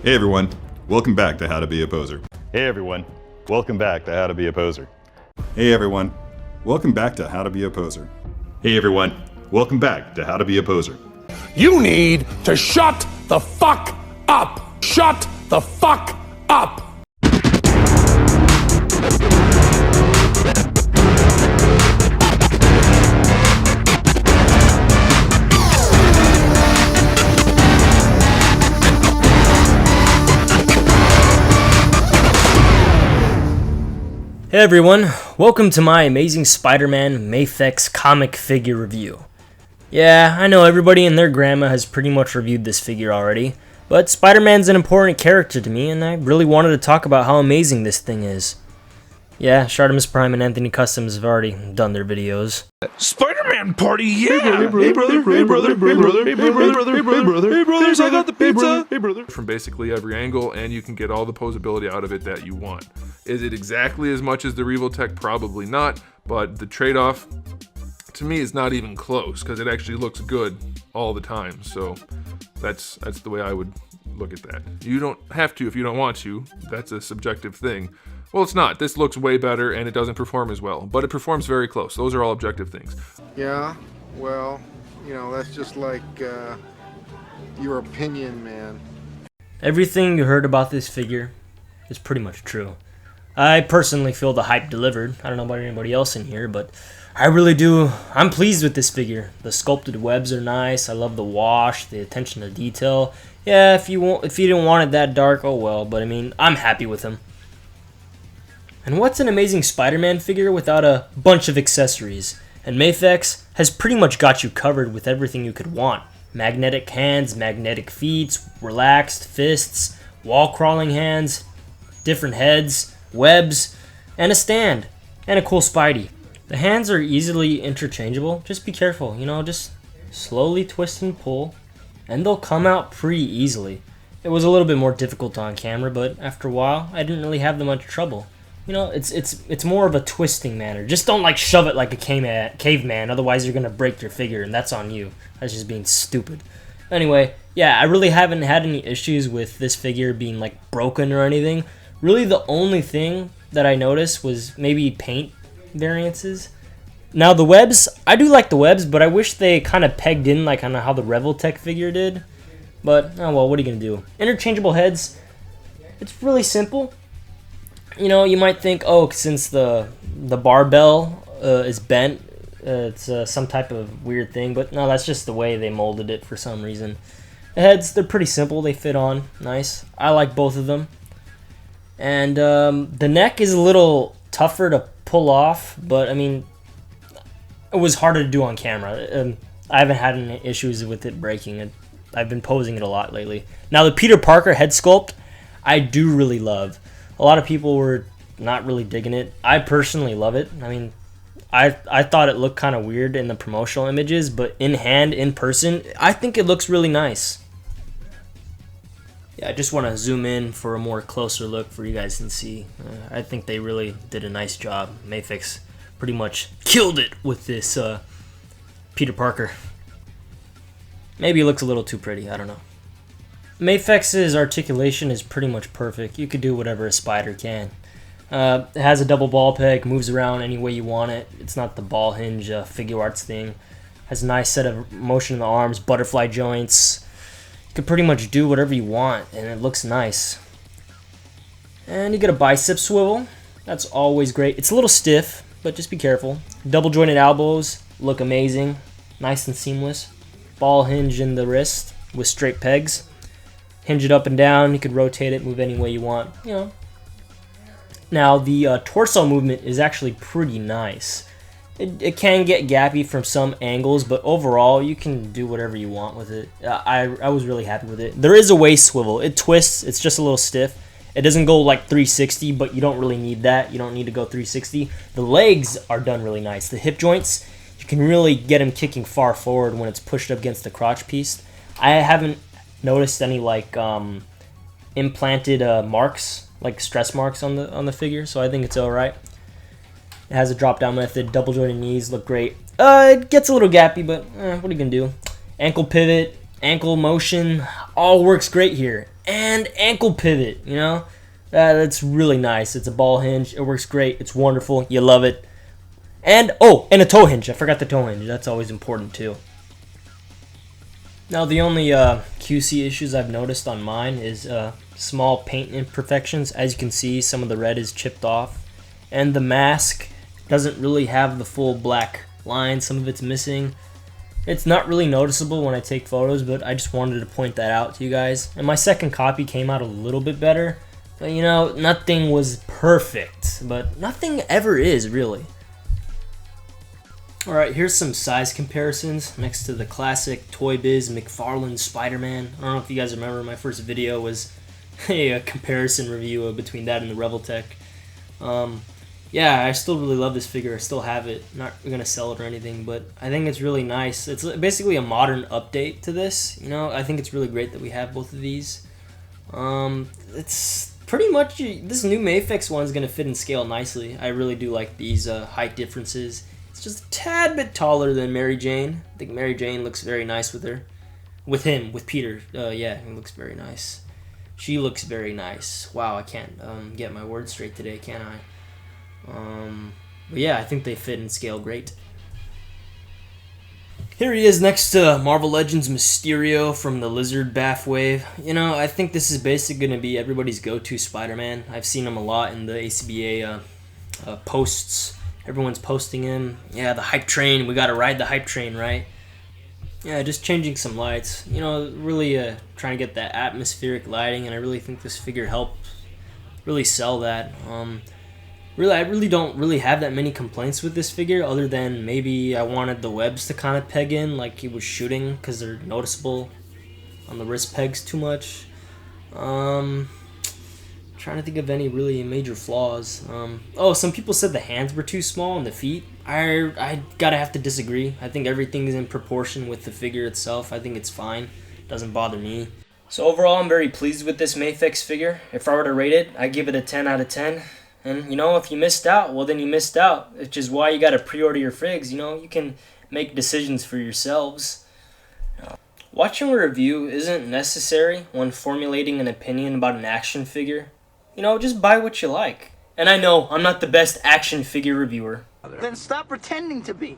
Hey everyone, welcome back to How to Be a Poser. Hey everyone, welcome back to How to Be a Poser. Hey everyone, welcome back to How to Be a Poser. Hey everyone, welcome back to How to Be a Poser. You need to shut the fuck up! Shut the fuck up! Hey everyone, welcome to my Amazing Spider-Man Mafex comic figure review. Yeah, I know everybody and their grandma has pretty much reviewed this figure already, but Spider-Man's an important character to me and I really wanted to talk about how amazing this thing is. Yeah, Shartimus Prime and Anthony Customs have already done their videos. Spider-Man party, yeah! Hey brother, hey brother, hey brother, hey brother, hey brother, hey brother, hey brothers, I got the pizza! Hey brother. From basically every angle, and you can get all the posability out of it that you want. Is it exactly as much as the Revoltech? Probably not, but the trade-off, to me, is not even close, because it actually looks good all the time, so that's the way I would look at that. You don't have to if you don't want to, that's a subjective thing. Well, it's not. This looks way better, and it doesn't perform as well. But it performs very close. Those are all objective things. Yeah, well, you know, that's just like your opinion, man. Everything you heard about this figure is pretty much true. I personally feel the hype delivered. I don't know about anybody else in here, but I really do. I'm pleased with this figure. The sculpted webs are nice. I love the wash, the attention to detail. Yeah, if you didn't want it that dark, oh well. But I mean, I'm happy with him. And what's an Amazing Spider-Man figure without a bunch of accessories? And Mafex has pretty much got you covered with everything you could want. Magnetic hands, magnetic feet, relaxed fists, wall-crawling hands, different heads, webs, and a stand, and a cool spidey. The hands are easily interchangeable. Just be careful, just slowly twist and pull, and they'll come out pretty easily. It was a little bit more difficult on camera, but after a while, I didn't really have that much trouble. It's more of a twisting manner. Just don't shove it like a caveman, otherwise you're gonna break your figure, and that's on you. That's just being stupid. Anyway, yeah, I really haven't had any issues with this figure being broken or anything. Really, the only thing that I noticed was maybe paint variances. Now the webs, I do like the webs, but I wish they kind of pegged in on how the Revoltech figure did. But oh well, what are you gonna do? Interchangeable heads. It's really simple. You might think, oh, since the barbell is bent, it's some type of weird thing, but no, that's just the way they molded it for some reason. The heads, they're pretty simple. They fit on nice. I like both of them. And the neck is a little tougher to pull off, but I mean, it was harder to do on camera. I haven't had any issues with it breaking. I've been posing it a lot lately. Now, the Peter Parker head sculpt, I do really love. A lot of people were not really digging it. I personally love it. I mean, I thought it looked kind of weird in the promotional images, but in hand, in person, I think it looks really nice. Yeah, I just want to zoom in for a more closer look for you guys to see. I think they really did a nice job. Mafex pretty much killed it with this Peter Parker. Maybe it looks a little too pretty, I don't know. Mafex's articulation is pretty much perfect. You could do whatever a spider can. It has a double ball peg, moves around any way you want it. It's not the ball hinge figure arts thing. Has a nice set of motion in the arms, butterfly joints. You could pretty much do whatever you want, and it looks nice. And you get a bicep swivel. That's always great. It's a little stiff, but just be careful. Double jointed elbows look amazing. Nice and seamless. Ball hinge in the wrist with straight pegs. Hinge it up and down. You could rotate it, move any way you want. Now, the torso movement is actually pretty nice. It can get gappy from some angles, but overall, you can do whatever you want with it. I was really happy with it. There is a waist swivel. It twists. It's just a little stiff. It doesn't go 360, but you don't really need that. You don't need to go 360. The legs are done really nice. The hip joints, you can really get them kicking far forward when it's pushed up against the crotch piece. I haven't noticed any implanted marks, stress marks on the figure, so I think it's alright. It has a drop down method. Double jointed knees look great. It gets a little gappy, but what are you gonna do? Ankle pivot, ankle motion, all works great here. and ankle pivot, you know? That's really nice. It's a ball hinge. It works great. It's wonderful. You love it. And, oh, and a toe hinge. I forgot the toe hinge. That's always important, too. Now, the only QC issues I've noticed on mine is small paint imperfections. As you can see, some of the red is chipped off. And the mask doesn't really have the full black line. Some of it's missing. It's not really noticeable when I take photos, but I just wanted to point that out to you guys. And my second copy came out a little bit better. But, you know, nothing was perfect. But nothing ever is, really. Alright, here's some size comparisons next to the classic Toy Biz McFarlane Spider-Man. I don't know if you guys remember, my first video was a comparison review between that and the Reveltech. Yeah, I still really love this figure. I still have it. Not going to sell it or anything, but I think it's really nice. It's basically a modern update to this. You know, I think it's really great that we have both of these. It's pretty much, this new Mafex one is going to fit and scale nicely. I really do like these height differences. It's just a tad bit taller than Mary Jane. I think Mary Jane looks very nice with her. With him, with Peter. Yeah, he looks very nice. She looks very nice. Wow, I can't get my words straight today, can I? But yeah, I think they fit and scale great. Here he is next to Marvel Legends Mysterio from the Lizard Bath Wave. You know, I think this is basically going to be everybody's go-to Spider-Man. I've seen him a lot in the ACBA posts. Everyone's posting him. Yeah, the hype train. We got to ride the hype train, right? Yeah, just changing some lights. You know, really trying to get that atmospheric lighting, and I really think this figure helped really sell that. Really, I really don't really have that many complaints with this figure, other than maybe I wanted the webs to kind of peg in like he was shooting, because they're noticeable on the wrist pegs too much. Trying to think of any really major flaws. Oh, some people said the hands were too small and the feet. I gotta have to disagree. I think everything is in proportion with the figure itself. I think it's fine. It doesn't bother me. So overall, I'm very pleased with this Mafex figure. If I were to rate it, I'd give it a 10 out of 10. And, you know, if you missed out, well, then you missed out, which is why you got to pre-order your figs. You know, you can make decisions for yourselves. Watching a review isn't necessary when formulating an opinion about an action figure. You know, just buy what you like. And I know I'm not the best action figure reviewer. Then stop pretending to be.